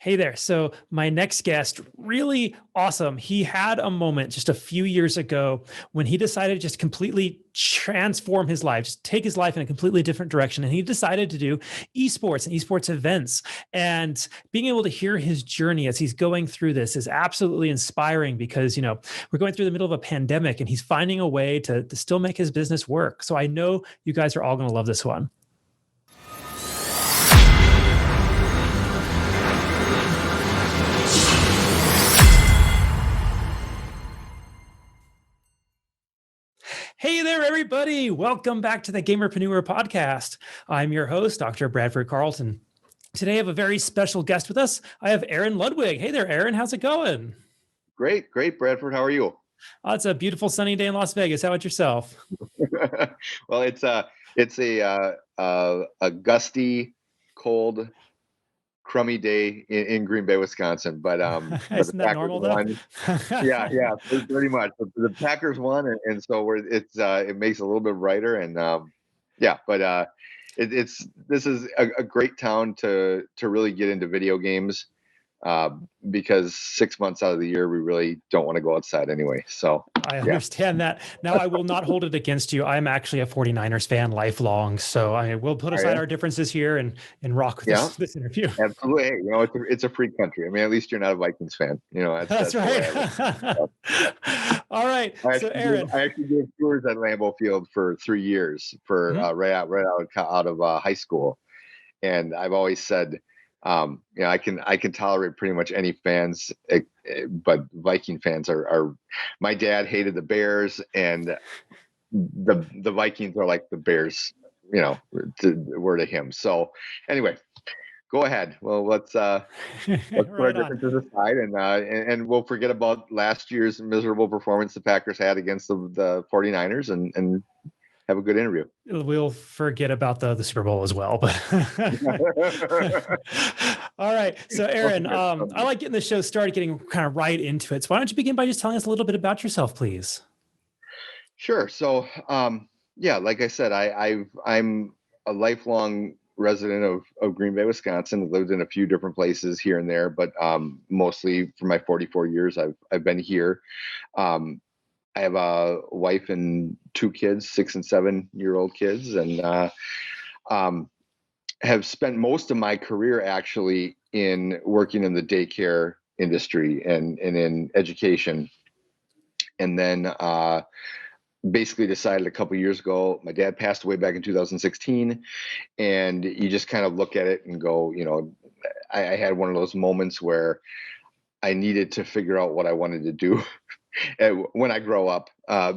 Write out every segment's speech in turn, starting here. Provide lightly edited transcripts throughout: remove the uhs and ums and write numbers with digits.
Hey there. So my next guest, really awesome. He had a moment just a few years ago when he decided to just completely transform his life, just take his life in a completely different direction. And he decided to do esports and esports events. And being able to hear his journey as he's going through this is absolutely inspiring because, we're going through the middle of a pandemic and he's finding a way to still make his business work. So I know you guys are all going to love this one. Hey there, everybody. Welcome back to the Gamerpreneur podcast. I'm your host, Dr. Bradford Carlton. Today, I have a very special guest with us. I have Aaron Ludwig. Hey there, Aaron. How's it going? Great, Bradford. How are you? It's a beautiful sunny day in Las Vegas. How about yourself? Well, it's a gusty, cold, crummy day in Green Bay, Wisconsin. But Isn't that normal though? Yeah, pretty much. The Packers won, and so it makes it a little bit brighter, and this is a great town to really get into video games. Because 6 months out of the year, we really don't want to go outside anyway. So I understand that. Now, I will not hold it against you. I'm actually a 49ers fan lifelong. So we'll put aside our differences here and rock this interview. Absolutely. Hey, it's a free country. I mean, at least you're not a Vikings fan. That's right. All right. So Aaron, I actually did tours at Lambeau Field for 3 years right out of high school. And I've always said, I can tolerate pretty much any fans, but Viking fans are. My dad hated the Bears, and the Vikings are like the Bears, were to him. So anyway, go ahead. Well, let's put our differences aside, and we'll forget about last year's miserable performance the Packers had against the 49ers, and have a good interview. We'll forget about the Super Bowl as well, but all right. So Aaron, I like getting the show started, getting kind of right into it. So why don't you begin by just telling us a little bit about yourself, please? Sure. So, like I said, I'm a lifelong resident of Green Bay, Wisconsin. I've lived in a few different places here and there, but mostly for my 44 years, I've been here. I have a wife and 2 kids, 6 and 7-year-old kids, and have spent most of my career actually in working in the daycare industry and in education. And then basically decided a couple of years ago, my dad passed away back in 2016, and you just kind of look at it and go, I had one of those moments where I needed to figure out what I wanted to do when I grow up,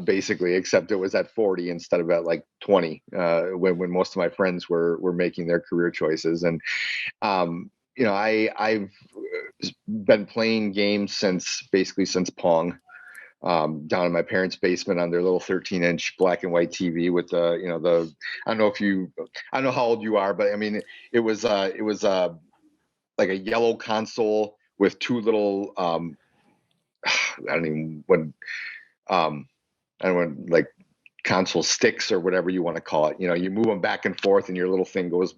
basically, except it was at 40 instead of at like 20, when most of my friends were making their career choices. And, I've been playing games since Pong, down in my parents' basement on their little 13-inch black and white TV with I don't know how old you are, but I mean, it was like a yellow console with 2 little, like console sticks or whatever you want to call it. You move them back and forth, and your little thing goes,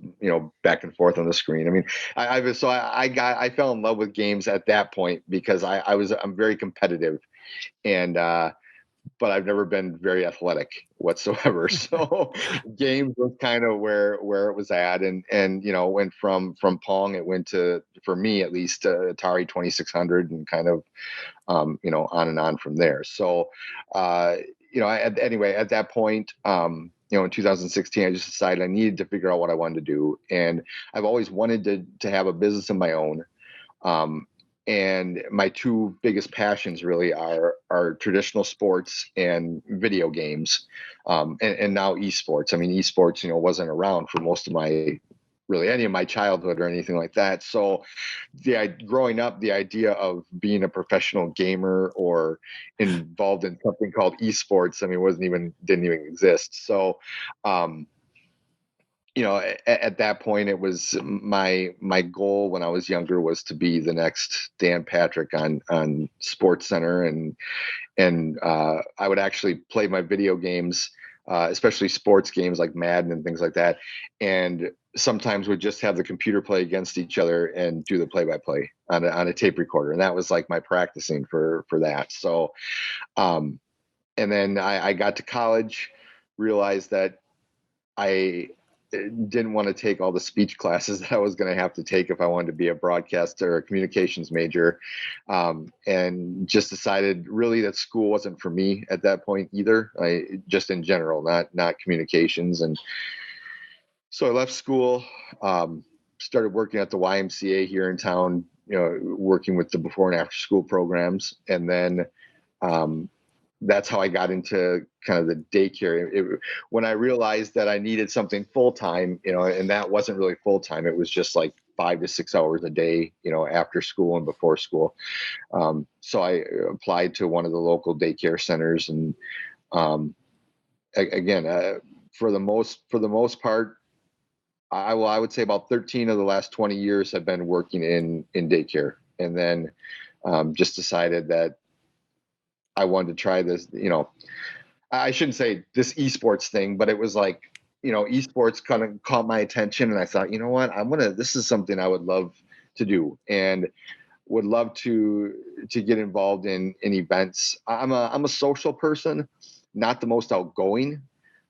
back and forth on the screen. I mean, I fell in love with games at that point because I'm very competitive, and but I've never been very athletic whatsoever. So games was kind of where it was at. And went from Pong, it went to, for me at least, Atari 2600, and kind of, on and on from there. So, anyway, at that point, in 2016, I just decided I needed to figure out what I wanted to do. And I've always wanted to have a business of my own. And my 2 biggest passions really are traditional sports and video games, and now esports. I mean, esports, wasn't around for most of any of my childhood or anything like that. So growing up, the idea of being a professional gamer or involved in something called esports, I mean, didn't even exist. So, at that point, it was my goal when I was younger was to be the next Dan Patrick on Sports Center, and I would actually play my video games, especially sports games like Madden and things like that, and sometimes would just have the computer play against each other and do the play-by-play on a tape recorder. And that was like my practicing for that. So, and then I got to college, realized that I didn't want to take all the speech classes that I was going to have to take if I wanted to be a broadcaster or a communications major. And just decided really that school wasn't for me at that point either. Just in general, not communications. And so I left school, started working at the YMCA here in town, working with the before and after school programs. And then that's how I got into kind of the daycare. When I realized that I needed something full-time, and that wasn't really full-time, it was just like 5 to 6 hours a day, after school and before school. So I applied to one of the local daycare centers. And again, for the most part, I would say about 13 of the last 20 years have been working in daycare. And then just decided that I wanted to try this, I shouldn't say this esports thing, but it was like, esports kind of caught my attention. And I thought, you know what, this is something I would love to do and would love to get involved in events. I'm a social person, not the most outgoing,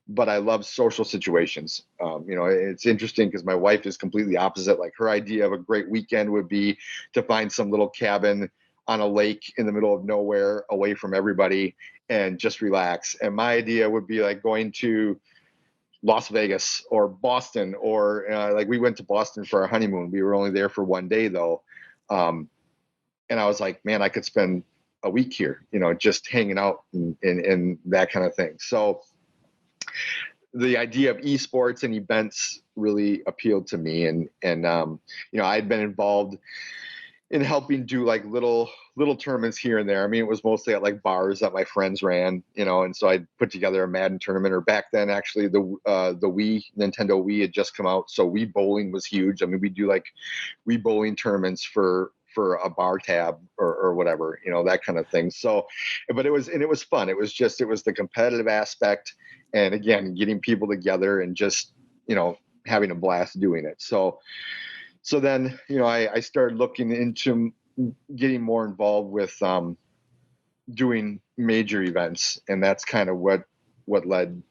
but I love social situations. It's interesting because my wife is completely opposite. Like her idea of a great weekend would be to find some little cabin on a lake in the middle of nowhere away from everybody and just relax. And my idea would be like going to Las Vegas or Boston, or like we went to Boston for our honeymoon. We were only there for one day though. And I was like, man, I could spend a week here, just hanging out and that kind of thing. So the idea of esports and events really appealed to me. And I'd been involved in helping do like little tournaments here and there. I mean, it was mostly at like bars that my friends ran, and so I'd put together a Madden tournament, or back then actually the Nintendo Wii had just come out. So Wii bowling was huge. I mean, we do like Wii bowling tournaments for a bar tab or whatever, that kind of thing. So, but it was fun. It was the competitive aspect. And again, getting people together and just, having a blast doing it. So then, I started looking into getting more involved with doing major events. And that's kind of what led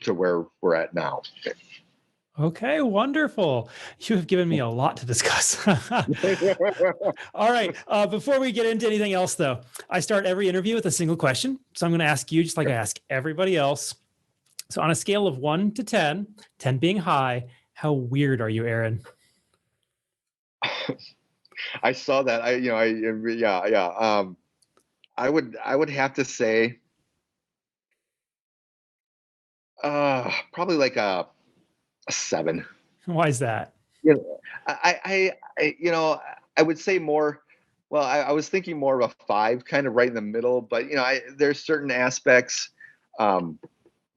to where we're at now. Okay, wonderful. You have given me a lot to discuss. All right. Before we get into anything else, though, I start every interview with a single question. So I'm going to ask you, just like I ask everybody else. So on a scale of 1 to 10, 10 being high, how weird are you, Aaron? I saw that. I would have to say, probably like a 7. Why is that? I would say more. Well, I was thinking more of a 5, kind of right in the middle. But there's certain aspects.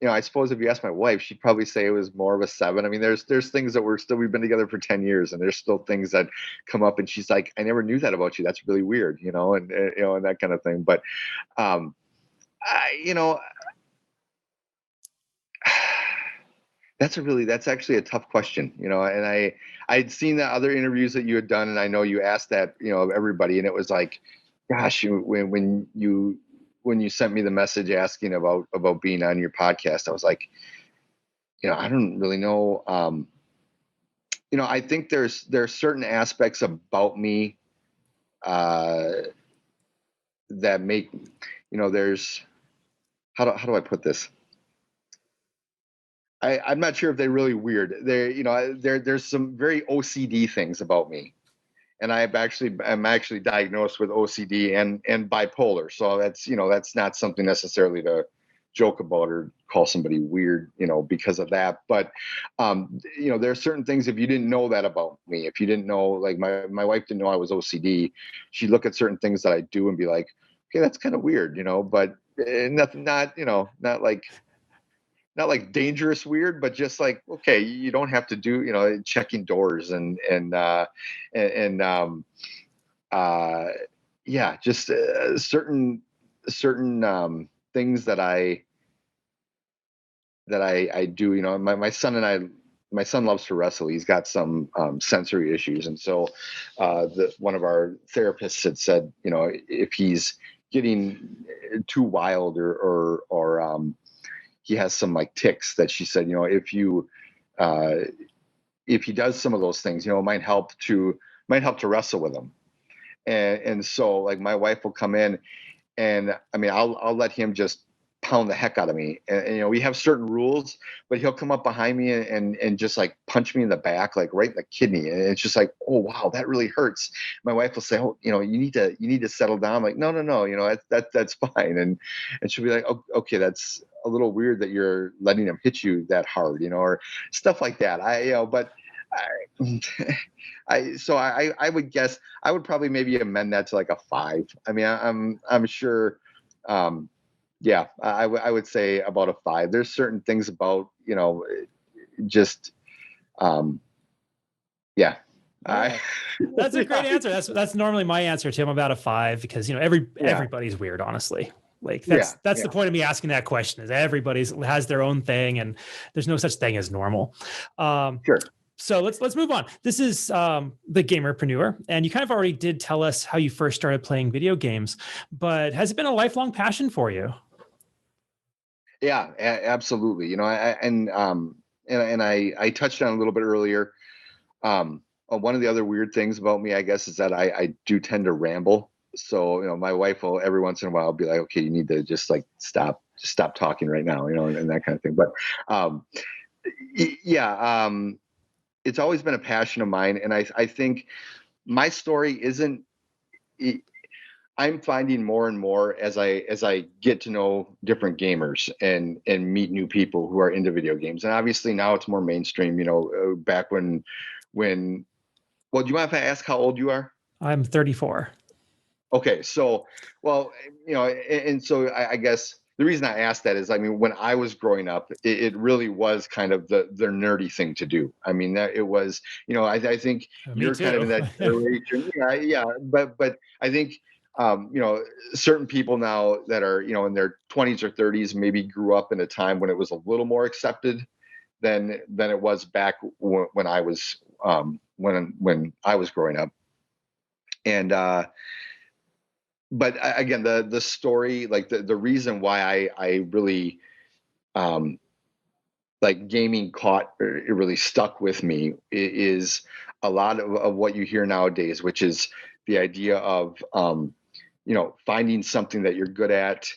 I suppose if you ask my wife, she'd probably say it was more of a 7. I mean, there's things that we've been together for 10 years, and there's still things that come up, and she's like, I never knew that about you. That's really weird, and that kind of thing. But, that's actually a tough question, and I'd seen the other interviews that you had done, and I know you asked that, of everybody, and it was like, gosh, when you sent me the message asking about being on your podcast, I was like, I don't really know. I think there are certain aspects about me that make, there's, how do I put this? I'm not sure if they're really weird. There's some very OCD things about me. And I'm actually diagnosed with OCD and bipolar. So that's not something necessarily to joke about or call somebody weird, because of that. But, there are certain things, if you didn't know that about me, if you didn't know, like my wife didn't know I was OCD, she'd look at certain things that I do and be like, okay, that's kind of weird, but nothing, not like dangerous weird, but just like, okay, you don't have to do, checking doors and just certain things that I do, my son and I my son loves to wrestle. He's got some sensory issues, and so one of our therapists had said, if he's getting too wild or he has some like tics, that she said, if he does some of those things, it might help to wrestle with him. And so like my wife will come in, and I mean, I'll let him just pound the heck out of me. And we have certain rules, but he'll come up behind me and just like punch me in the back, like right in the kidney. And it's just like, oh, wow, that really hurts. My wife will say, oh, you need to settle down. I'm like, no, that's fine. And she'll be like, oh, okay, that's a little weird that you're letting him hit you that hard, or stuff like that. But I would guess I would probably maybe amend that to like a 5. I mean, I'm sure. Yeah, I would say about a 5. There's certain things about, just, yeah. That's a great answer. That's normally my answer, Tim, about a 5, because, everybody's weird, honestly. Like that's the point of me asking that question, is everybody's has their own thing, and there's no such thing as normal. Sure. So let's move on. This is the gamerpreneur, and you kind of already did tell us how you first started playing video games, but has it been a lifelong passion for you? Yeah, absolutely. I touched on a little bit earlier. One of the other weird things about me, I guess, is that I do tend to ramble. So, my wife will every once in a while be like, okay, you need to just like stop talking right now, and that kind of thing. But, it's always been a passion of mine. And I think my story isn't, I'm finding more and more as I get to know different gamers and meet new people who are into video games. And obviously now it's more mainstream, back when, well, do you mind if I ask how old you are? I'm 34. Okay. So, well, and so I guess the reason I asked that is, I mean, when I was growing up, it really was kind of the nerdy thing to do. I mean, that it was, I think you're kind of in that generation. Yeah. But I think, certain people now that are, in their 20s or 30s, maybe grew up in a time when it was a little more accepted than it was back when I was, when I was growing up. And, but again, the story, like the reason why I really, like gaming it really stuck with me is a lot of what you hear nowadays, which is the idea of, finding something that you're good at,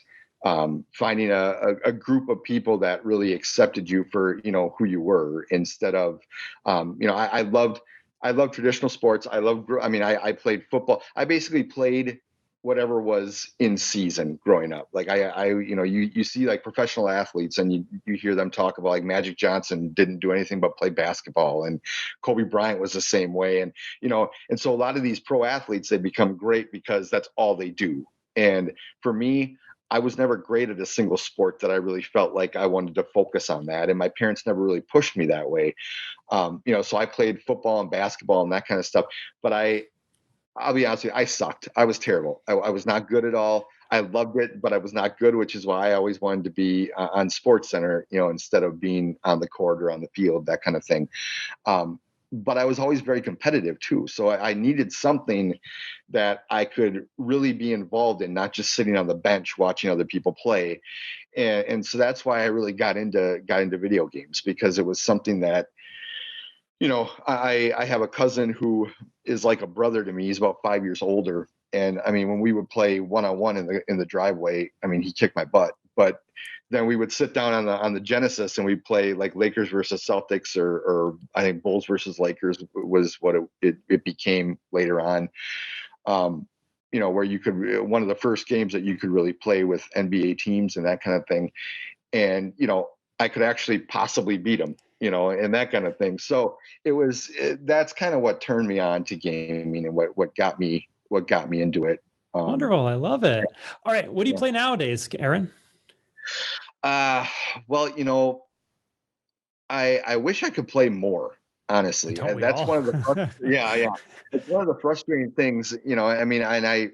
finding a group of people that really accepted you for, who you were, instead of, I loved traditional sports. I played football. I basically played whatever was in season growing up. Like you see like professional athletes, and you hear them talk about like Magic Johnson didn't do anything but play basketball, and Kobe Bryant was the same way. And, and so a lot of these pro athletes, they become great because that's all they do. And for me, I was never great at a single sport that I really felt like I wanted to focus on that. And my parents never really pushed me that way. So I played football and basketball and that kind of stuff, but I'll be honest with you, I sucked. I was terrible. I was not good at all. I loved it, but I was not good, which is why I always wanted to be on Sports Center, instead of being on the court or on the field, that kind of thing. But I was always very competitive too. So I needed something that I could really be involved in, not just sitting on the bench watching other people play. And so that's why I really got into video games, because it was something that, I have a cousin who is like a brother to me. He's about 5 years older. And I mean, when we would play one-on-one in the driveway, I mean, he kicked my butt. But then we would sit down on the Genesis and we'd play like Lakers versus Celtics, or I think Bulls versus Lakers was what it became later on. Where you could, one of the first games that you could really play with NBA teams and that kind of thing. And, I could actually possibly beat them, and that kind of thing. So that's kind of what turned me on to gaming, and what got me into it. Wonderful. I love it. All right. What do you play nowadays, Aaron? Well, I wish I could play more, honestly. That's all? one of the, yeah. It's one of the frustrating things, I mean, and I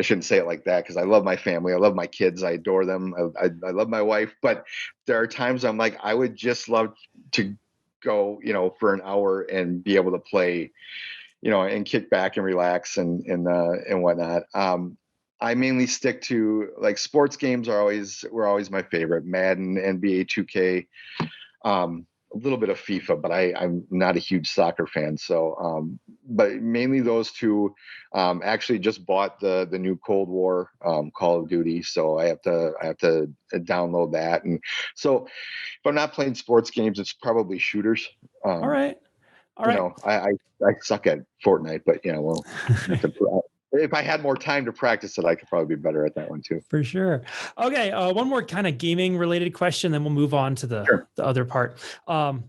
shouldn't say it like that, because I love my family. I love my kids. I adore them. I love my wife. But there are times I'm like, I would just love to go, for an hour and be able to play, and kick back and relax and whatnot. I mainly stick to, like, sports games were always my favorite. Madden, NBA 2K, a little bit of FIFA, but I'm not a huge soccer fan. So, but mainly those two. Actually just bought the new Cold War, Call of Duty. So I have to download that. And so if I'm not playing sports games, it's probably shooters. All right. All right. I suck at Fortnite, but well, if I had more time to practice it, I could probably be better at that one too. For sure. Okay. One more kind of gaming related question, then we'll move on to the other part. Sure.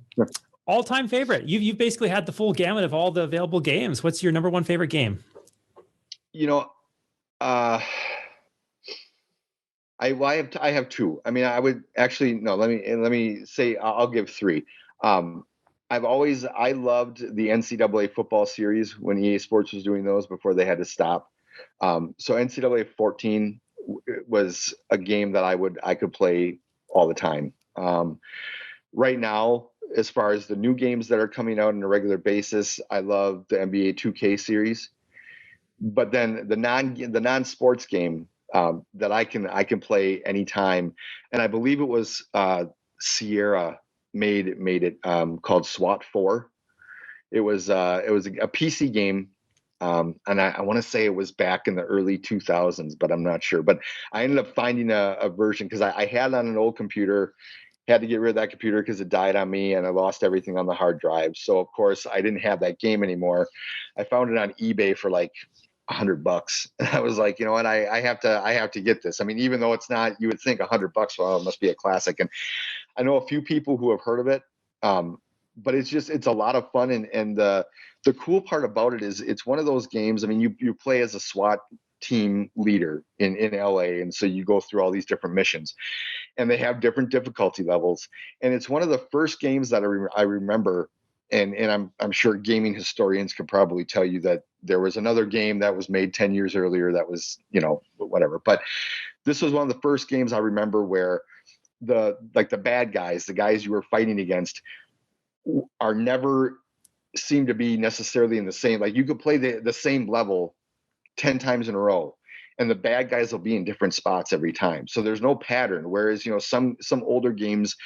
All-time favorite. You've basically had the full gamut of all the available games. What's your number one favorite game? I have two. I mean, I would actually, no, let me say, I'll give three. I loved the NCAA football series when EA Sports was doing those before they had to stop. So NCAA 14 was a game that I could play all the time. Right now, as far as the new games that are coming out on a regular basis, I love the NBA 2K series. But then the non-sports game that I can play anytime, and I believe it was Sierra made it, called SWAT 4. It was a PC game, and I want to say it was back in the early 2000s, but I'm not sure. But I ended up finding a version because I had it on an old computer, had to get rid of that computer because it died on me and I lost everything on the hard drive. So of course I didn't have that game anymore. I found it on eBay for like $100. And I was like, you know what, I have to get this. I mean, even though it's not, you would think $100, well, it must be a classic. And I know a few people who have heard of it. But it's a lot of fun. And the cool part about it is it's one of those games. I mean, you play as a SWAT team leader in LA. And so you go through all these different missions and they have different difficulty levels. And it's one of the first games that I remember. And I'm sure gaming historians could probably tell you that there was another game that was made 10 years earlier that was, whatever. But this was one of the first games I remember where the bad guys, the guys you were fighting against, are never seem to be necessarily in the same. Like, you could play the same level 10 times in a row and the bad guys will be in different spots every time. So there's no pattern. Whereas, some older games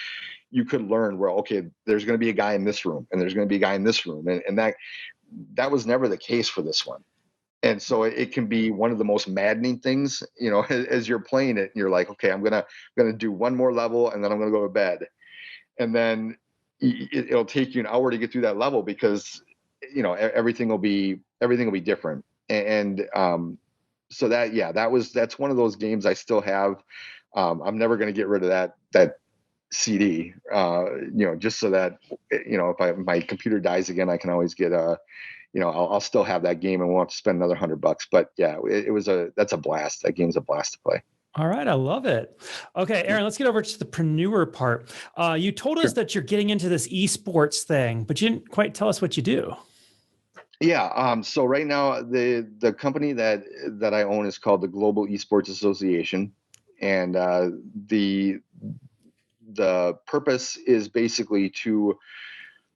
you could learn where, okay, there's going to be a guy in this room and there's going to be a guy in this room. And that was never the case for this one. And so it can be one of the most maddening things, as you're playing it, you're like, okay, I'm going to do one more level and then I'm going to go to bed. And then it'll take you an hour to get through that level because, everything will be different. And so that's one of those games I still have. I'm never going to get rid of that CD, just so that, if my computer dies again, I can always get I'll still have that game and won't have to spend another $100. But yeah, that's a blast. That game's a blast to play. All right. I love it. Okay, Aaron, let's get over to the preneur part. You told us that you're getting into this esports thing, but you didn't quite tell us what you do. Yeah. So right now the company that I own is called the Global Esports Association. And the purpose is basically to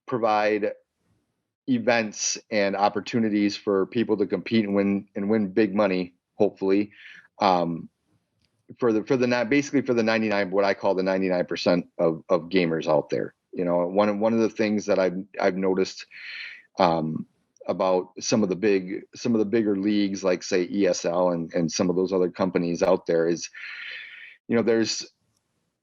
provide events and opportunities for people to compete and win big money, hopefully, for the basically for the 99, what I call the 99% of gamers out there. One of the things that I've noticed about some of the bigger leagues, like say ESL and some of those other companies out there, is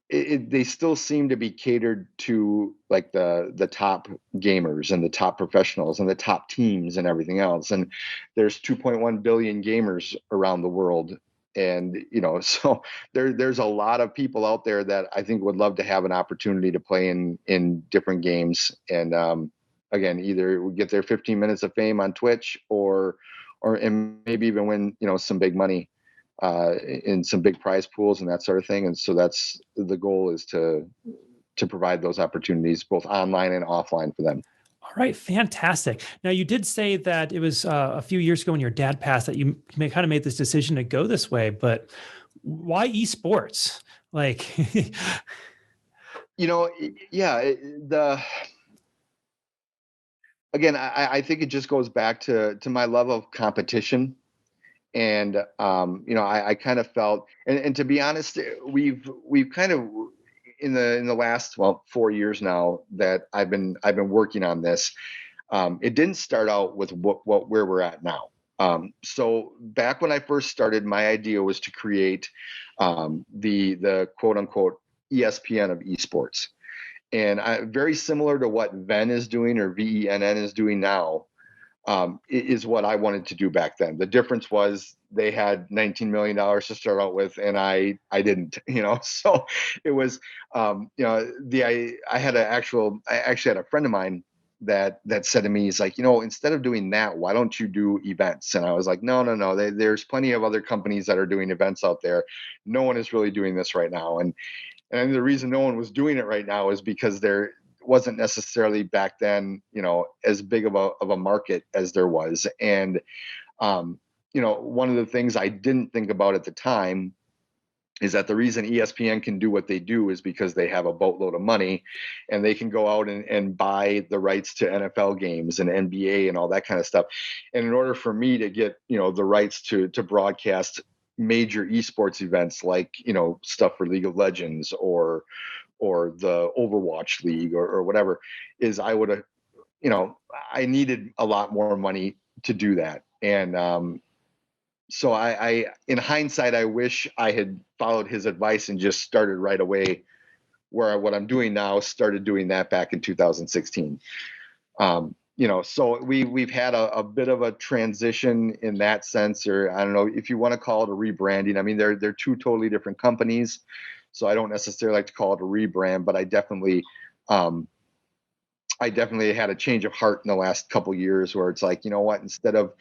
they still seem to be catered to like the top gamers and the top professionals and the top teams and everything else. And there's 2.1 billion gamers around the world. And, so there's a lot of people out there that I think would love to have an opportunity to play in different games. And again, either we get their 15 minutes of fame on Twitch or maybe even win, some big money in some big prize pools and that sort of thing. And so that's the goal, is to provide those opportunities both online and offline for them. All right, fantastic. Now, you did say that it was a few years ago when your dad passed that you kind of made this decision to go this way, but why esports? Like, yeah, again, I think it just goes back to my love of competition. And I kind of felt, and to be honest, we've kind of in the last 4 years now that I've been working on this. It didn't start out with where we're at now. So back when I first started, my idea was to create the quote unquote ESPN of esports, and very similar to what Venn is doing or VENN is doing now. Is what I wanted to do back then. The difference was they had $19 million to start out with, and I didn't, so it was, I actually had a friend of mine that said to me, he's like, instead of doing that, why don't you do events? And I was like, no. There's plenty of other companies that are doing events out there. No one is really doing this right now. And the reason no one was doing it right now is because there wasn't necessarily back then, as big of a market as there was. And, one of the things I didn't think about at the time is that the reason ESPN can do what they do is because they have a boatload of money, and they can go out and buy the rights to NFL games and NBA and all that kind of stuff. And in order for me to get, the rights to broadcast major esports events, like, stuff for League of Legends or the Overwatch League or whatever, is I would have, I needed a lot more money to do that. And so I, in hindsight, I wish I had followed his advice and just started right away what I'm doing now, started doing that back in 2016. So we've had a bit of a transition in that sense, or I don't know if you want to call it a rebranding. I mean, they're two totally different companies. So I don't necessarily like to call it a rebrand, but I definitely had a change of heart in the last couple of years where it's like, you know what, instead of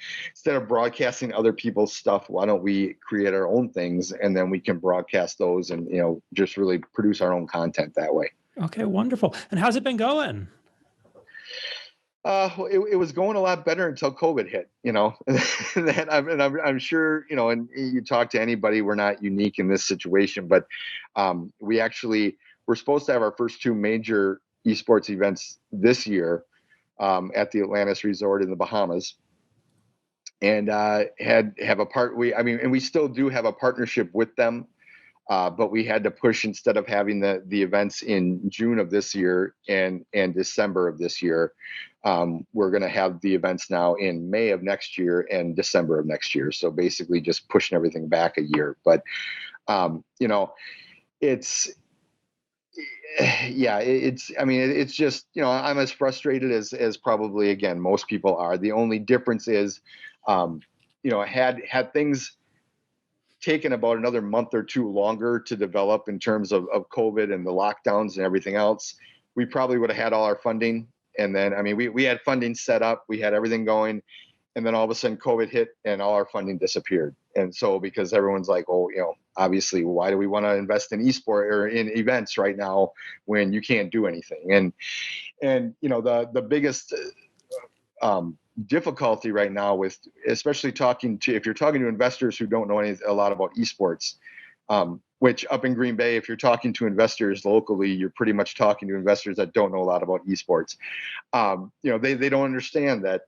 broadcasting other people's stuff, why don't we create our own things, and then we can broadcast those and, just really produce our own content that way. Okay, wonderful. And how's it been going? It was going a lot better until COVID hit, I'm sure, and you talk to anybody, we're not unique in this situation, but we're supposed to have our first two major esports events this year at the Atlantis Resort in the Bahamas, and we still do have a partnership with them. But we had to push, instead of having the events in June of this year and December of this year, we're going to have the events now in May of next year and December of next year. So basically just pushing everything back a year. But, it's just, I'm as frustrated as probably, again, most people are. The only difference is, had things taken about another month or two longer to develop in terms of COVID and the lockdowns and everything else, we probably would have had all our funding. And then, we had funding set up, we had everything going, and then all of a sudden COVID hit and all our funding disappeared. And so, because everyone's like, oh, obviously, why do we want to invest in esport or in events right now when you can't do anything? And the biggest difficulty right now with, especially if you're talking to investors who don't know a lot about esports, which up in Green Bay, if you're talking to investors locally, you're pretty much talking to investors that don't know a lot about esports. They don't understand that,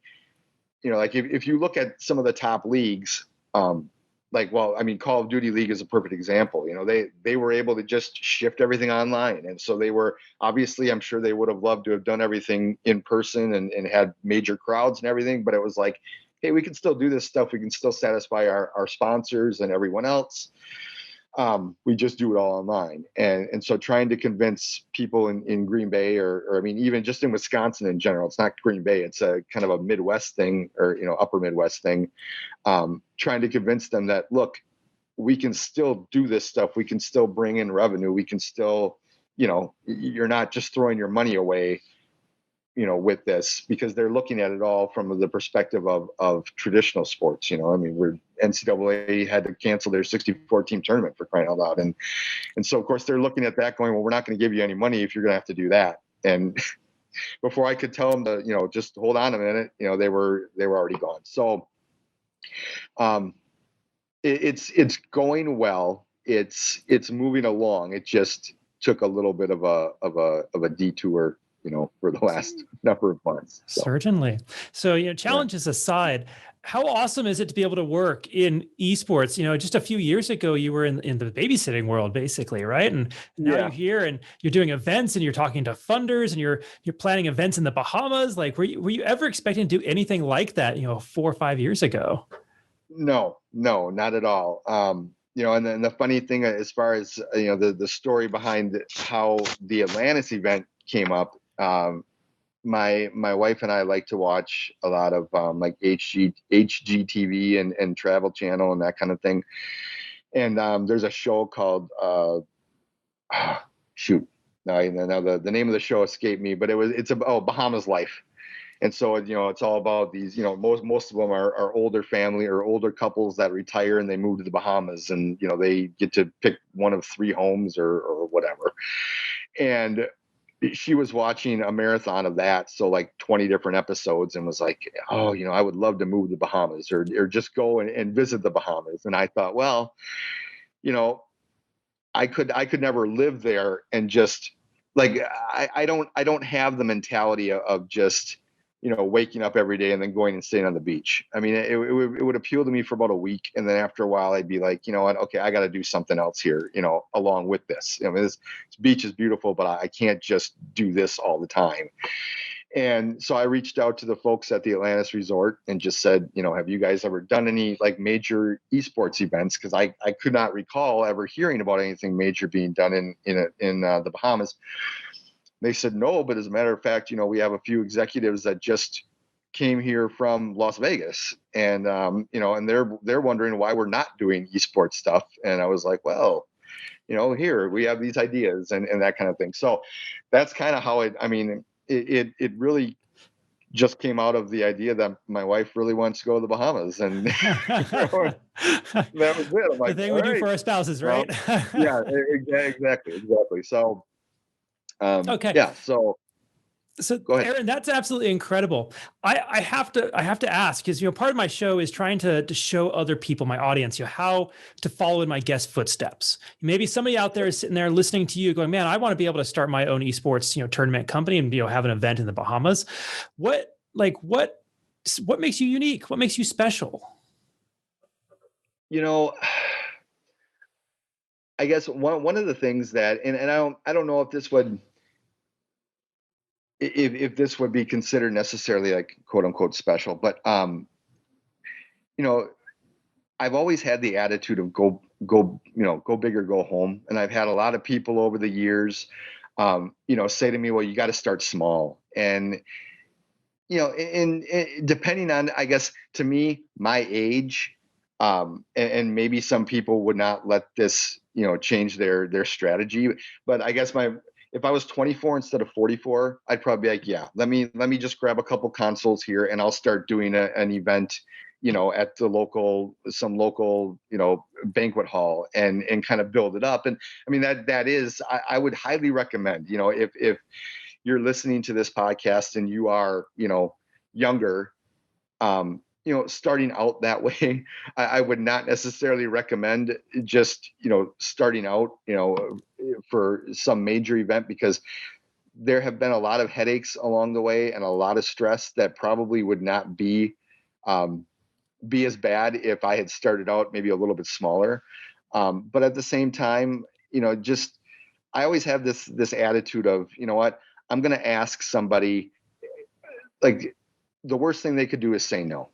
like if you look at some of the top leagues, Call of Duty League is a perfect example. They were able to just shift everything online. And so they were, obviously, I'm sure they would have loved to have done everything in person and had major crowds and everything, but it was like, hey, we can still do this stuff. We can still satisfy our sponsors and everyone else. We just do it all online. And so trying to convince people in Green Bay or even just in Wisconsin in general, it's not Green Bay, it's a kind of a Midwest thing, or, upper Midwest thing. Trying to convince them that, look, we can still do this stuff. We can still bring in revenue. We can still, you're not just throwing your money away, with this, because they're looking at it all from the perspective of traditional sports. We're NCAA had to cancel their 64 team tournament, for crying out loud. And so of course they're looking at that going, well, we're not going to give you any money if you're going to have to do that. And before I could tell them to, just hold on a minute, they were already gone. So, it's going well. It's moving along. It just took a little bit of a detour, for the last number of months. So. Certainly. So, challenges aside, how awesome is it to be able to work in esports? Just a few years ago, you were in the babysitting world, basically, right? And now you're here and you're doing events and you're talking to funders and you're planning events in the Bahamas. Like, were you ever expecting to do anything like that, 4 or 5 years ago? No, not at all. And then the funny thing, as far as the story behind how the Atlantis event came up, my wife and I like to watch a lot of like HGTV and Travel Channel and that kind of thing. And there's a show called shoot, now the name of the show escaped me, but it's about Bahamas Life. And so, it's all about these, most of them are older family or older couples that retire and they move to the Bahamas, and, they get to pick one of 3 homes or whatever. And she was watching a marathon of that. So like 20 different episodes, and was like, oh, I would love to move to the Bahamas or just go and visit the Bahamas. And I thought, well, I could never live there. And just like, I don't have the mentality of just, waking up every day and then going and staying on the beach. I mean, it would appeal to me for about a week. And then after a while, I'd be like, you know what? Okay, I got to do something else here, along with this. I mean, this beach is beautiful, but I can't just do this all the time. And so I reached out to the folks at the Atlantis Resort and just said, have you guys ever done any like major esports events? Because I could not recall ever hearing about anything major being done in the Bahamas. They said no, but as a matter of fact, we have a few executives that just came here from Las Vegas, and and they're wondering why we're not doing esports stuff. And I was like, well, here we have these ideas and that kind of thing. So that's kind of how it really just came out of the idea that my wife really wants to go to the Bahamas, and that was it. I'm like, the thing we do for our spouses, right? Well, yeah, exactly. So. Okay. Yeah. So go ahead. Aaron, that's absolutely incredible. I have to ask, because part of my show is trying to show other people, my audience, how to follow in my guest footsteps. Maybe somebody out there is sitting there listening to you going, man, I want to be able to start my own esports tournament company and have an event in the Bahamas. What makes you unique? What makes you special? I guess one of the things that, and I don't know if this would be considered necessarily like quote unquote special, but I've always had the attitude of go big or go home. And I've had a lot of people over the years say to me, well, you got to start small. And and depending on, I guess, to me, my age, and maybe some people would not let this change their strategy, but I guess if I was 24 instead of 44, I'd probably be like, yeah, let me just grab a couple consoles here and I'll start doing an event, at the some local, banquet hall and kind of build it up. And I mean, that is, I would highly recommend, if you're listening to this podcast and you are, younger, starting out that way, I would not necessarily recommend just, starting out, for some major event, because there have been a lot of headaches along the way and a lot of stress that probably would not be as bad if I had started out maybe a little bit smaller. But at the same time, I always have this attitude of, you know what, I'm going to ask somebody, like, the worst thing they could do is say no.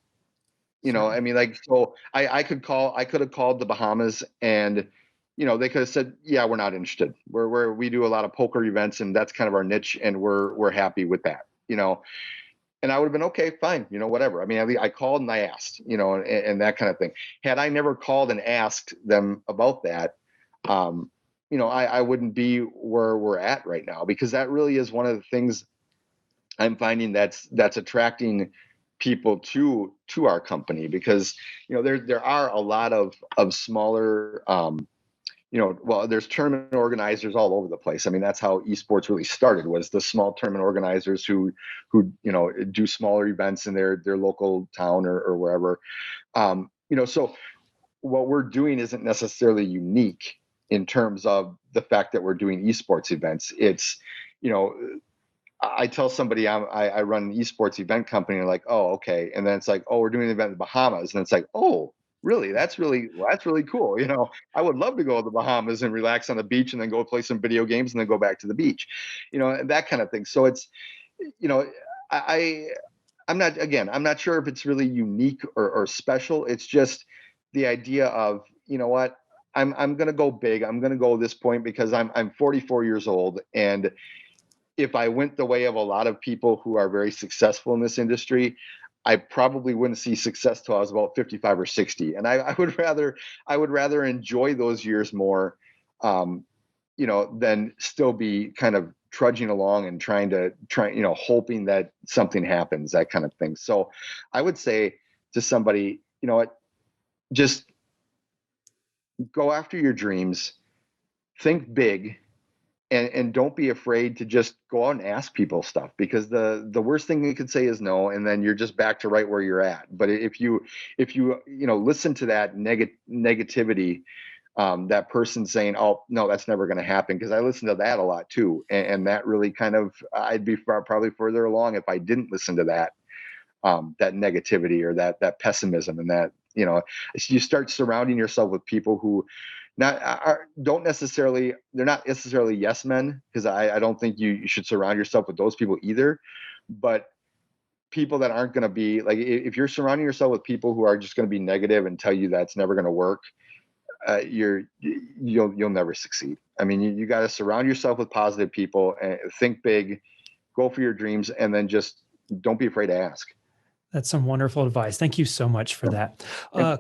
I mean, like, so I could have called the Bahamas and, they could have said, yeah, we're not interested. We do a lot of poker events and that's kind of our niche and we're happy with that, and I would have been, okay, fine, whatever. I mean, I called and I asked, and that kind of thing. Had I never called and asked them about that, I wouldn't be where we're at right now, because that really is one of the things I'm finding that's attracting people to our company, because there are a lot of smaller there's tournament organizers all over the place. I mean, that's how esports really started, was the small tournament organizers who do smaller events in their local town or wherever. So what we're doing isn't necessarily unique in terms of the fact that we're doing esports events. It's I tell somebody I run an esports event company, and they're like, oh, okay. And then it's like, oh, we're doing an event in the Bahamas. And it's like, oh, really? That's really cool. I would love to go to the Bahamas and relax on the beach and then go play some video games and then go back to the beach, and that kind of thing. So it's, you know, I, I'm not sure if it's really unique or special. It's just the idea of, you know what, I'm going to go big. I'm going to go this point because I'm 44 years old. And if I went the way of a lot of people who are very successful in this industry, I probably wouldn't see success till I was about 55 or 60. And I would rather enjoy those years more, than still be kind of trudging along and hoping that something happens, that kind of thing. So I would say to somebody, what, just go after your dreams, think big, and don't be afraid to just go out and ask people stuff, because the worst thing you could say is no, and then you're just back to right where you're at. But if you listen to that negativity, that person saying, oh no, that's never going to happen, because I listen to that a lot too, and that really kind of, I'd be probably further along if I didn't listen to that negativity or that pessimism, and that you start surrounding yourself with people who they're not necessarily yes men, because I don't think you should surround yourself with those people either. But people that aren't going to be like, if you're surrounding yourself with people who are just going to be negative and tell you that's never going to work, you'll never succeed. I mean, you got to surround yourself with positive people and think big, go for your dreams, and then just don't be afraid to ask. That's some wonderful advice. Thank you so much for that.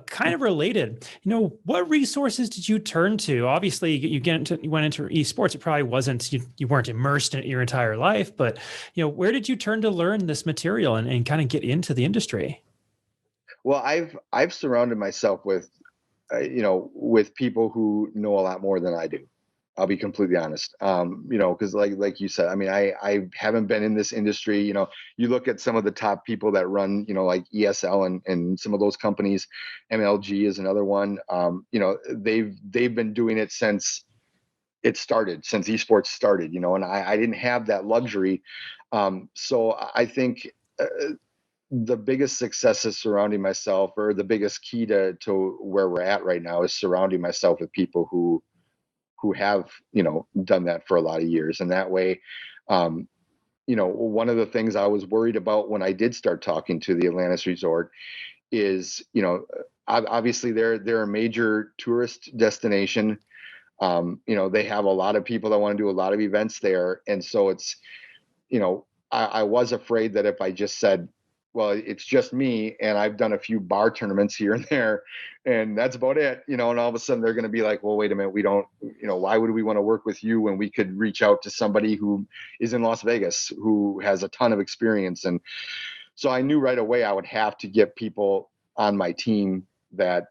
Kind of related, what resources did you turn to? Obviously, you went into esports. It probably wasn't, you weren't immersed in it your entire life, but where did you turn to learn this material and kind of get into the industry? Well, I've surrounded myself with, with people who know a lot more than I do. I'll be completely honest. Because like you said, I mean, I haven't been in this industry. You look at some of the top people that run, like ESL and some of those companies. MLG is another one. They've been doing it since esports started. And I didn't have that luxury. So I think the biggest success is surrounding myself, or the biggest key to where we're at right now is surrounding myself with people who have done that for a lot of years. And that way, one of the things I was worried about when I did start talking to the Atlantis Resort is, obviously they're a major tourist destination. They have a lot of people that want to do a lot of events there. And so it's, I was afraid that if I just said, well, it's just me, and I've done a few bar tournaments here and there, and that's about it, and all of a sudden they're going to be like, well, wait a minute, we don't, why would we want to work with you when we could reach out to somebody who is in Las Vegas, who has a ton of experience? And so I knew right away I would have to get people on my team that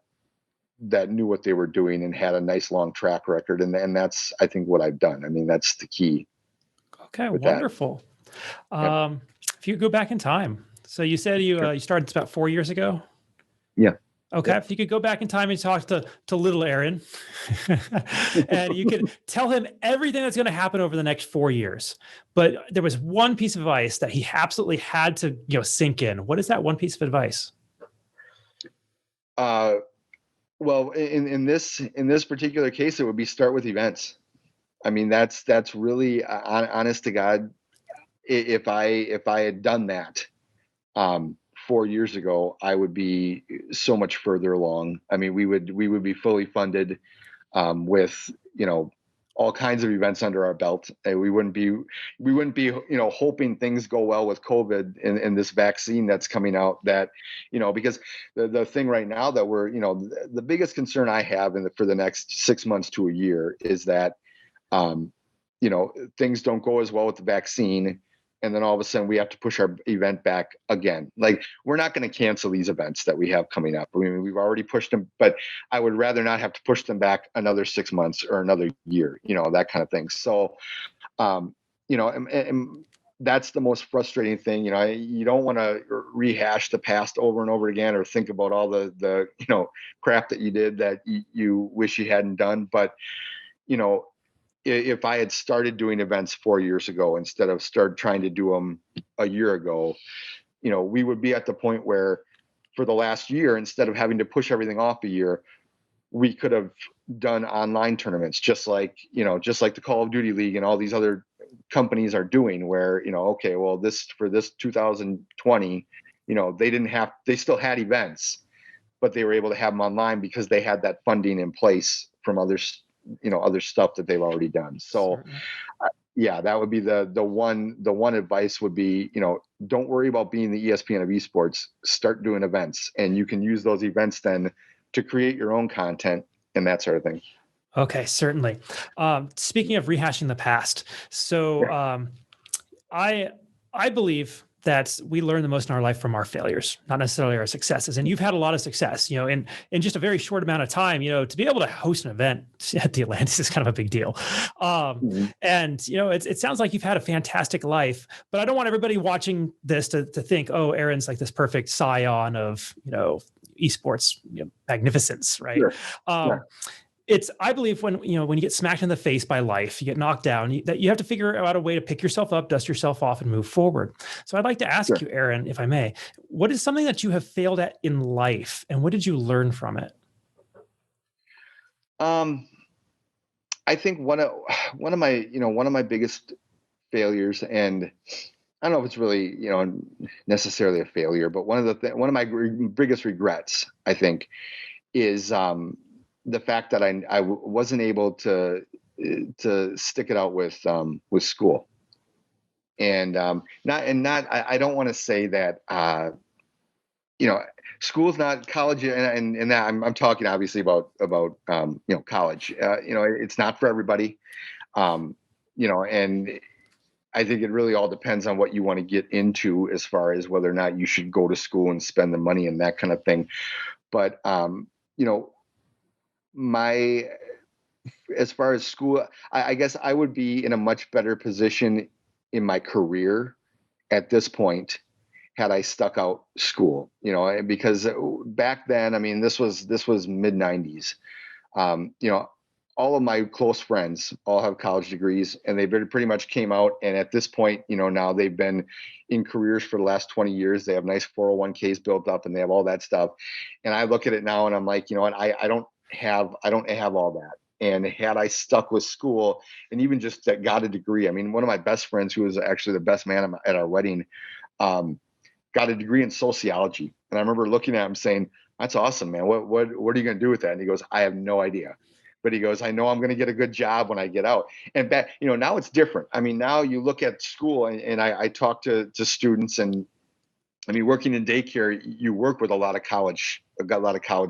knew what they were doing and had a nice long track record. And that's, I think, what I've done. I mean, that's the key. Okay, wonderful. Yep. If you go back in time, so you said you started about 4 years ago? Yeah. Okay. Yeah. If you could go back in time and talk to little Aaron and you could tell him everything that's going to happen over the next 4 years, but there was one piece of advice that he absolutely had to, sink in. What is that one piece of advice? Well, in this particular case, it would be start with events. I mean, that's really honest to God. If I had done that 4 years ago, I would be so much further along. I mean, we would be fully funded with all kinds of events under our belt. And we wouldn't be hoping things go well with COVID and this vaccine that's coming out. That because the thing right now that we're the biggest concern I have for the next 6 months to a year is that things don't go as well with the vaccine. And then all of a sudden we have to push our event back again. Like, we're not going to cancel these events that we have coming up. I mean, we've already pushed them, but I would rather not have to push them back another 6 months or another year, that kind of thing. So, and that's the most frustrating thing. You don't want to rehash the past over and over again, or think about all the crap that you did that you wish you hadn't done. But, if I had started doing events 4 years ago instead of start trying to do them a year ago, we would be at the point where for the last year, instead of having to push everything off a year, we could have done online tournaments, just like the Call of Duty League and all these other companies are doing, where, okay, well, this 2020, they still had events, but they were able to have them online because they had that funding in place from other stuff that they've already done. So yeah, that would be the one advice would be, don't worry about being the ESPN of esports. Start doing events, and you can use those events then to create your own content and that sort of thing. Okay, certainly. Speaking of rehashing the past, so I believe that we learn the most in our life from our failures, not necessarily our successes. And you've had a lot of success, in just a very short amount of time, to be able to host an event at the Atlantis is kind of a big deal. And, it sounds like you've had a fantastic life, but I don't want everybody watching this to think, oh, Aaron's like this perfect scion of, esports magnificence, right? Sure. I believe when you get smacked in the face by life, you get knocked down, that you have to figure out a way to pick yourself up, dust yourself off, and move forward. So I'd like to ask you, Aaron, if I may, what is something that you have failed at in life, and what did you learn from it? I think one of my biggest failures, and I don't know if it's really necessarily a failure, but one of my biggest regrets, I think, is the fact that I wasn't able to stick it out with school, and I don't want to say that school's not college, and that I'm talking obviously about college. It's not for everybody, and I think it really all depends on what you want to get into as far as whether or not you should go to school and spend the money and that kind of thing. But as far as school, I guess I would be in a much better position in my career at this point had I stuck out school, because back then, I mean, this was mid 90s. All of my close friends all have college degrees, and they pretty much came out. And at this point, now they've been in careers for the last 20 years. They have nice 401ks built up, and they have all that stuff. And I look at it now and I'm like, I don't have all that. And had I stuck with school and even just got a degree, I mean, one of my best friends, who was actually the best man at our wedding, got a degree in sociology. And I remember looking at him saying, "That's awesome, man. What are you going to do with that?" And he goes, "I have no idea." But he goes, "I know I'm going to get a good job when I get out." And back, now it's different. I mean, now you look at school, and I talk to students, and I mean, working in daycare, you work with a lot of college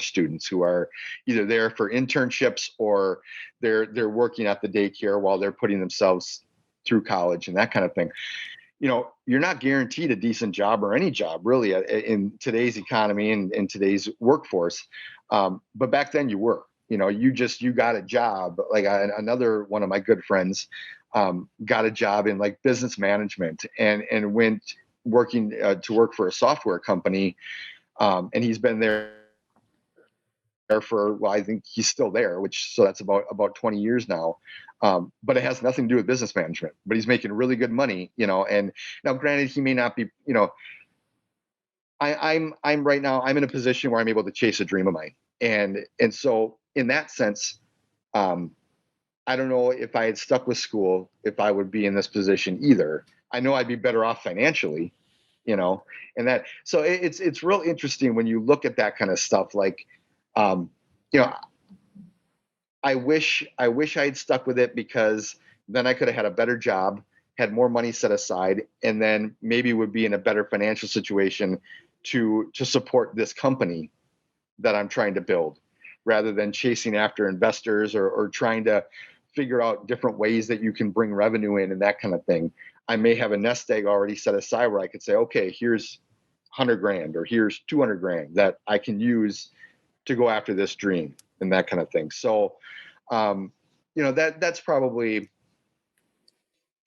students who are either there for internships or they're working at the daycare while they're putting themselves through college and that kind of thing. You're not guaranteed a decent job or any job really in today's economy and in today's workforce. But back then you were, you got a job. Like another one of my good friends got a job in like business management and went working to work for a software company. And he's been there for, well, I think he's still there, so that's about 20 years now. But it has nothing to do with business management, but he's making really good money, and now granted, he may not be, I'm right now, I'm in a position where I'm able to chase a dream of mine. And so in that sense, I don't know if I had stuck with school, if I would be in this position either. I know I'd be better off financially, and that, so it's real interesting when you look at that kind of stuff. Like, I wish I had stuck with it, because then I could have had a better job, had more money set aside, and then maybe would be in a better financial situation to support this company that I'm trying to build, rather than chasing after investors or trying to figure out different ways that you can bring revenue in and that kind of thing. I may have a nest egg already set aside where I could say, okay, here's 100 grand or here's 200 grand that I can use to go after this dream and that kind of thing. So, that's probably,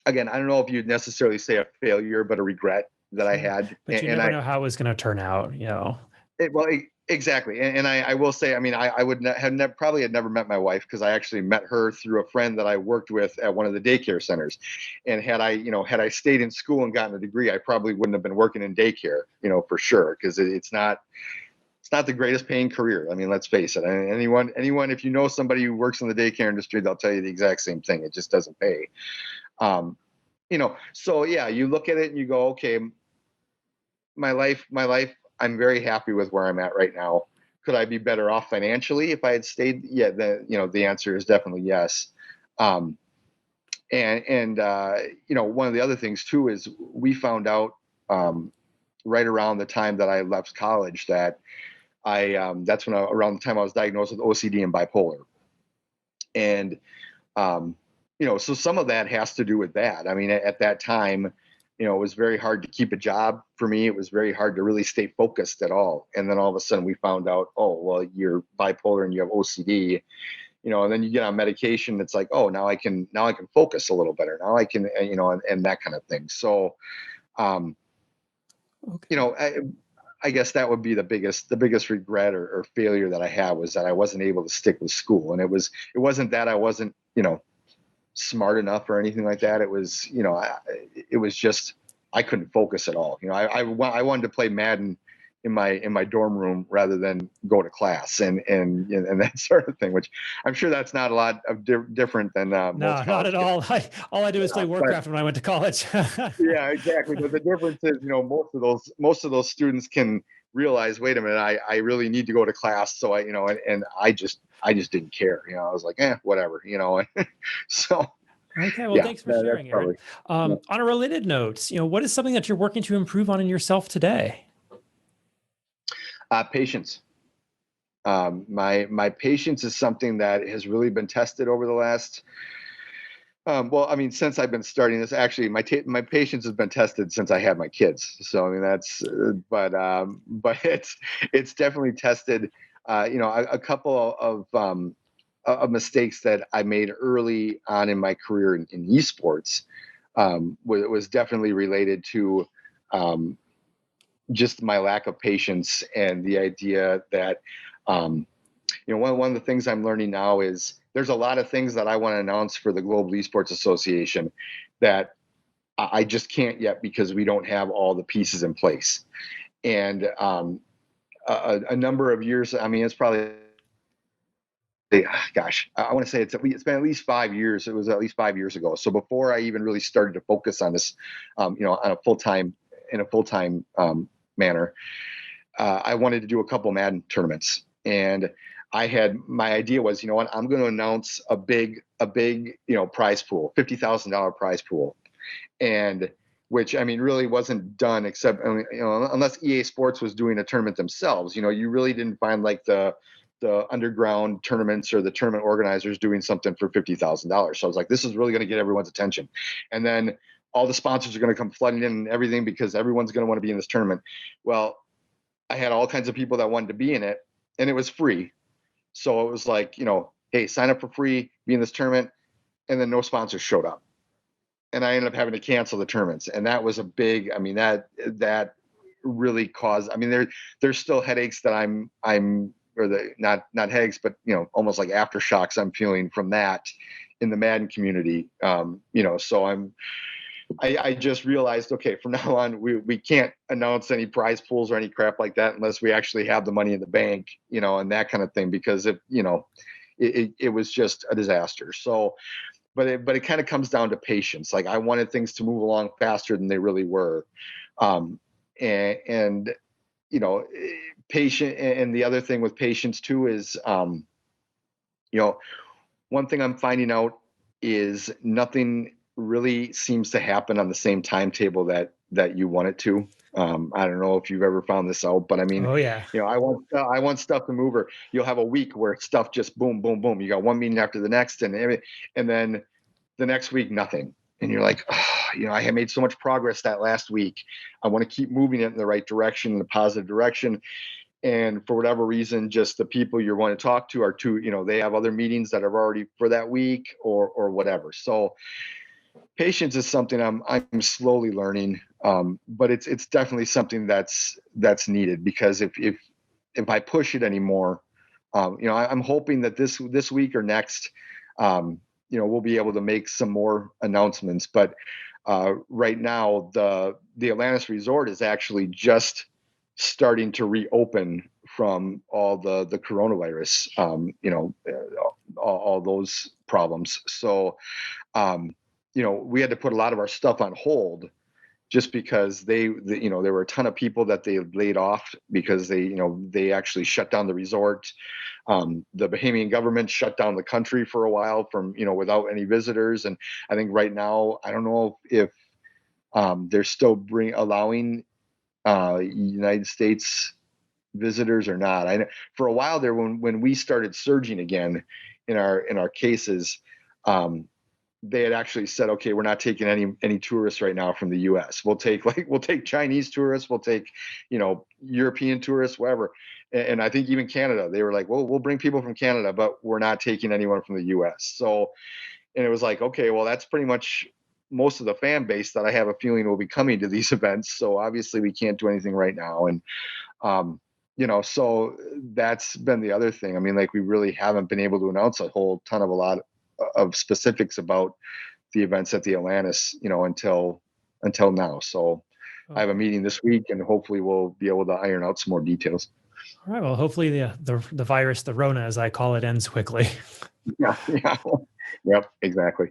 again, I don't know if you'd necessarily say a failure, but a regret that I had. But you never know how it was going to turn out, Well, Exactly. And I will say, I mean, I would probably had never met my wife, because I actually met her through a friend that I worked with at one of the daycare centers. And had I stayed in school and gotten a degree, I probably wouldn't have been working in daycare, for sure. Because it's not the greatest paying career. I mean, let's face it. Anyone, if you know somebody who works in the daycare industry, they'll tell you the exact same thing. It just doesn't pay. So yeah, you look at it and you go, okay, my life, I'm very happy with where I'm at right now. Could I be better off financially if I had stayed? Yeah, the answer is definitely yes. And one of the other things too is we found out right around the time that I left college that that's when around the time I was diagnosed with OCD and bipolar. And so some of that has to do with that. I mean, at that time, it was very hard to keep a job for me. It was very hard to really stay focused at all. And then all of a sudden we found out, oh, well, you're bipolar and you have OCD, and then you get on medication. It's like, oh, now I can focus a little better. Now I can, and that kind of thing. So, okay. I guess that would be the biggest regret or failure that I have, was that I wasn't able to stick with school. And it wasn't that I wasn't, smart enough or anything like that. It was, it was just, I couldn't focus at all. I wanted to play Madden in my dorm room rather than go to class and that sort of thing, which I'm sure that's not a lot of different than no, not at all. All I do is play Warcraft when I went to college. Yeah, exactly. But the difference is, most of those students can realize, wait a minute, I really need to go to class. So I just didn't care. I was like, whatever, so. Okay. Well, thanks for sharing, Aaron. On a related note, what is something that you're working to improve on in yourself today? Patience. My patience is something that has really been tested over the last, since I've been starting this, actually, my patience has been tested since I had my kids. So, I mean, that's, but it's definitely tested. A couple of mistakes that I made early on in my career in esports was definitely related to just my lack of patience, and the idea that, one of the things I'm learning now is there's a lot of things that I want to announce for the Global Esports Association that I just can't yet, because we don't have all the pieces in place. And a number of years, it's probably, gosh, I want to say it's been at least 5 years. It was at least 5 years ago. So before I even really started to focus on this, on a full-time manner, I wanted to do a couple Madden tournaments. And my idea was, I'm going to announce a big, prize pool, $50,000 prize pool. And which, really wasn't done except, unless EA Sports was doing a tournament themselves. You really didn't find like the underground tournaments or the tournament organizers doing something for $50,000. So I was like, this is really going to get everyone's attention. And then all the sponsors are going to come flooding in and everything, because everyone's going to want to be in this tournament. Well, I had all kinds of people that wanted to be in it, and it was free. So it was like, hey, sign up for free, be in this tournament. And then no sponsors showed up. And I ended up having to cancel the tournaments. And that was a big, that really caused, there's still headaches that not headaches, but, almost like aftershocks I'm feeling from that in the Madden community. So I just realized, okay, from now on, we can't announce any prize pools or any crap like that unless we actually have the money in the bank, and that kind of thing, because it was just a disaster. So, but it kind of comes down to patience. Like, I wanted things to move along faster than they really were. And patient. And the other thing with patience too is, one thing I'm finding out is nothing really seems to happen on the same timetable that you want it to. I don't know if you've ever found this out, but oh yeah, I want stuff to move, or you'll have a week where stuff just boom, boom, boom. You got one meeting after the next, and then the next week, nothing. And you're like, oh, I had made so much progress that last week. I want to keep moving it in the right direction, in the positive direction. And for whatever reason, just the people you want to talk to are they have other meetings that are already for that week or whatever. So patience is something I'm slowly learning, but it's definitely something that's needed, because if if I push it anymore, I'm hoping that this week or next, we'll be able to make some more announcements. But right now, the Atlantis Resort is actually just starting to reopen from all the coronavirus, all those problems. So, we had to put a lot of our stuff on hold just because there were a ton of people that they laid off because they actually shut down the resort. The Bahamian government shut down the country for a while from, without any visitors. And I think right now, I don't know if they're still allowing United States visitors or not. I know for a while there, when we started surging again in our cases, they had actually said, okay, we're not taking any tourists right now from the U.S. We'll take Chinese tourists, we'll take, European tourists, whatever. And I think even Canada, they were like, well, we'll bring people from Canada, but we're not taking anyone from the U.S. So, and it was like, okay, well, that's pretty much most of the fan base that I have a feeling will be coming to these events. So obviously we can't do anything right now. And, so that's been the other thing. I mean, like we really haven't been able to announce a lot of specifics about the events at the Atlantis, until now. So I have a meeting this week and hopefully we'll be able to iron out some more details. All right. Well, hopefully the virus, the Rona, as I call it, ends quickly. Yeah. Yep. Exactly.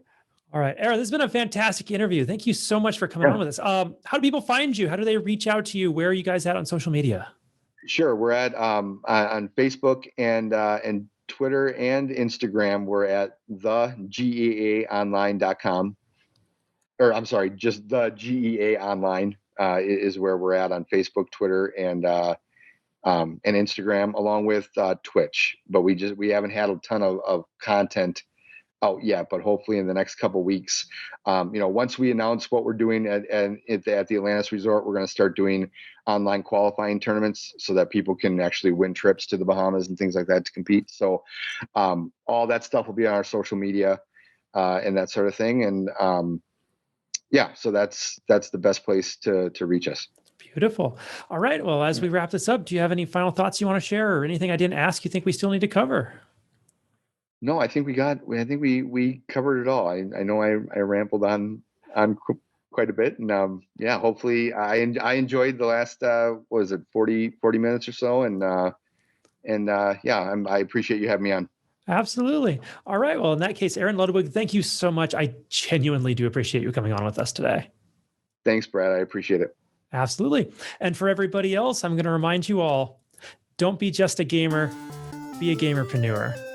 All right, Aaron, this has been a fantastic interview. Thank you so much for coming on with us. How do people find you? How do they reach out to you? Where are you guys at on social media? Sure. We're at on Facebook and Twitter and Instagram. We're at thegeaonline.com. Or I'm sorry, just the GEA Online is where we're at on Facebook, Twitter, and Instagram, along with Twitch. But we haven't had a ton of content out yet, but hopefully in the next couple of weeks, once we announce what we're doing at the Atlantis Resort, we're going to start doing online qualifying tournaments so that people can actually win trips to the Bahamas and things like that to compete. So all that stuff will be on our social media and that sort of thing. And so that's the best place to reach us. Beautiful. All right. Well, as we wrap this up, do you have any final thoughts you want to share or anything I didn't ask you think we still need to cover? No, I think we covered it all. I know I rambled on quite a bit, and hopefully I enjoyed the last 40 minutes or so, and I appreciate you having me on. Absolutely. All right. Well, in that case, Aaron Ludwig, thank you so much. I genuinely do appreciate you coming on with us today. Thanks, Brad. I appreciate it. Absolutely. And for everybody else, I'm going to remind you all, don't be just a gamer, be a gamerpreneur.